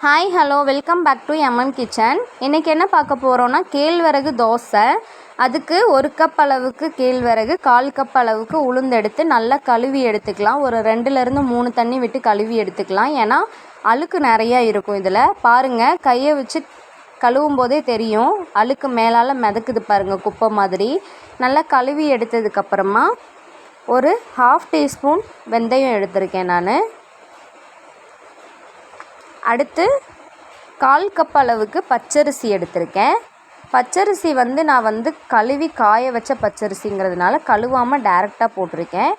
Hi hello welcome back to MN kitchen. இன்றைக்கி என்ன பார்க்க போகிறோன்னா கேழ்வரகு தோசை. அதுக்கு 1 கப் அளவுக்கு கேழ்வரகு, 1/4 கப் அளவுக்கு உளுந்தெடுத்து நல்லா கழுவி எடுத்துக்கலாம். ஒரு 2லேருந்து 3 தண்ணி விட்டு கழுவி எடுத்துக்கலாம். ஏன்னா அழுக்கு நிறையா இருக்கும். இதில் பாருங்கள், கையை வச்சு கழுவும் போதே தெரியும் அழுக்கு மேலால் மிதக்குது பாருங்கள், குப்பை மாதிரி. நல்லா கழுவி எடுத்ததுக்கப்புறமா ஒரு 1/2 டீஸ்பூன் வெந்தயம் எடுத்திருக்கேன் நான். அடுத்து 1/4 கப் அளவுக்கு பச்சரிசி எடுத்திருக்கேன். பச்சரிசி நான் கழுவி காய வச்ச பச்சரிசிங்கிறதுனால கழுவாமல் டைரெக்டாக போட்டிருக்கேன்.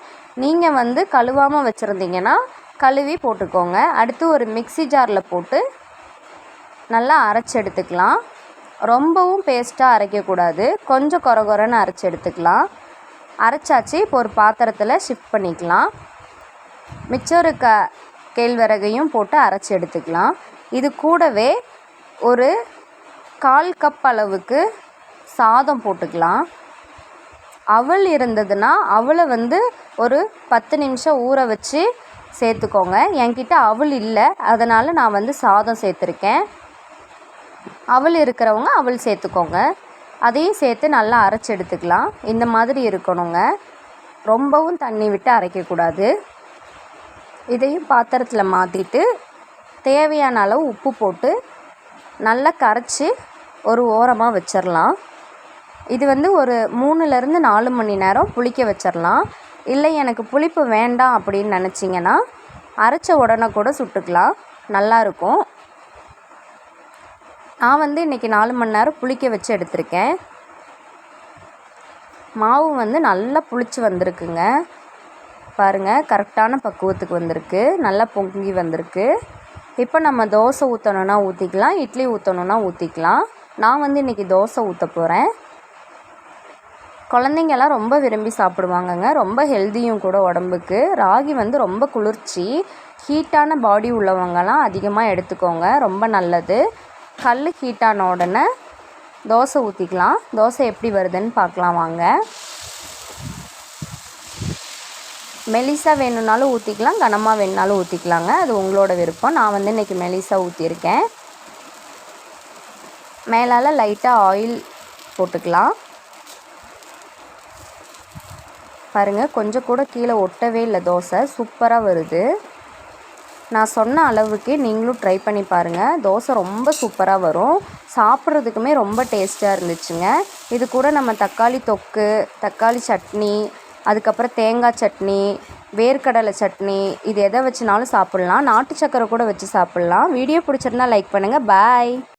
நீங்கள் கழுவாமல் வச்சுருந்தீங்கன்னா கழுவி போட்டுக்கோங்க. அடுத்து ஒரு மிக்ஸி ஜாரில் போட்டு நல்லா அரைச்சி எடுத்துக்கலாம். ரொம்பவும் பேஸ்ட்டாக அரைக்கக்கூடாது, கொஞ்சம் கொரகொரன்னு அரைச்சி எடுத்துக்கலாம். அரைச்சாச்சு. இப்போ ஒரு பாத்திரத்தில் ஷிஃப்ட் பண்ணிக்கலாம். மிச்சம் இருக்க கேழ்வரகையும் போட்டு அரைச்சி எடுத்துக்கலாம். இது கூடவே ஒரு 1/4 கப் அளவுக்கு சாதம் போட்டுக்கலாம். அவல் இருந்ததுன்னா அவலை ஒரு 10 நிமிஷம் ஊற வச்சு சேர்த்துக்கோங்க. என்கிட்ட அவல் இல்லை, அதனால் நான் சாதம் சேர்த்துருக்கேன். அவல் இருக்கிறவங்க அவல் சேர்த்துக்கோங்க. அதையும் சேர்த்து நல்லா அரைச்சி எடுத்துக்கலாம். இந்த மாதிரி இருக்கணுங்க, ரொம்பவும் தண்ணி விட்டு அரைக்கக்கூடாது. இதையும் பாத்திரத்தில் மாற்றிட்டு தேவையான அளவு உப்பு போட்டு நல்லா கரைச்சி ஒரு ஓரமாக வச்சிடலாம். இது ஒரு 3லேருந்து 4 மணி நேரம் புளிக்க வச்சிடலாம். இல்லை எனக்கு புளிப்பு வேண்டாம் அப்படின்னு நினச்சிங்கன்னா அரைச்ச உடனே கூட சுட்டுக்கலாம், நல்லாயிருக்கும். நான் இன்றைக்கி 4 மணி நேரம் புளிக்க வச்சு எடுத்திருக்கேன். மாவு நல்லா புளிச்சு வந்திருக்குங்க. பாருங்கள், கரெக்டான பக்குவத்துக்கு வந்திருக்கு, நல்லா பொங்கி வந்திருக்கு. இப்போ நம்ம தோசை ஊற்றணுன்னா ஊற்றிக்கலாம், இட்லி ஊற்றணுன்னா ஊற்றிக்கலாம். நான் இன்றைக்கி தோசை ஊற்ற போகிறேன். குழந்தைங்கெல்லாம் ரொம்ப விரும்பி சாப்பிடுவாங்கங்க, ரொம்ப ஹெல்த்தியும் கூட உடம்புக்கு. ராகி ரொம்ப குளிர்ச்சி, ஹீட்டான பாடி உள்ளவங்கலாம் அதிகமாக எடுத்துக்கோங்க, ரொம்ப நல்லது. கல் ஹீட்டான உடனே தோசை ஊற்றிக்கலாம். தோசை எப்படி வருதுன்னு பார்க்கலாம் வாங்க. மெலிசா வேணும்னாலும் ஊற்றிக்கலாம், கனமாக வேணுனாலும் ஊற்றிக்கலாங்க, அது உங்களோட விருப்பம். நான் இன்றைக்கி மெலிசா ஊற்றிருக்கேன். மேலால் லைட்டாக ஆயில் போட்டுக்கலாம். பாருங்கள், கொஞ்சம் கூட கீழே ஒட்டவே இல்லை, தோசை சூப்பராக வருது. நான் சொன்ன அளவுக்கு நீங்களும் ட்ரை பண்ணி பாருங்கள். தோசை ரொம்ப சூப்பராக வரும், சாப்பிட்றதுக்குமே ரொம்ப டேஸ்ட்டாக இருந்துச்சுங்க. இது கூட நம்ம தக்காளி தொக்கு, தக்காளி சட்னி, அதுக்கப்புறம் தேங்காய் சட்னி, வேர்க்கடலை சட்னி, இது எதை வச்சுனாலும் சாப்பிட்லாம். நாட்டு சக்கரை கூட வச்சு சாப்பிட்லாம். வீடியோ பிடிச்சிருந்தா லைக் பண்ணுங்கள். பாய்.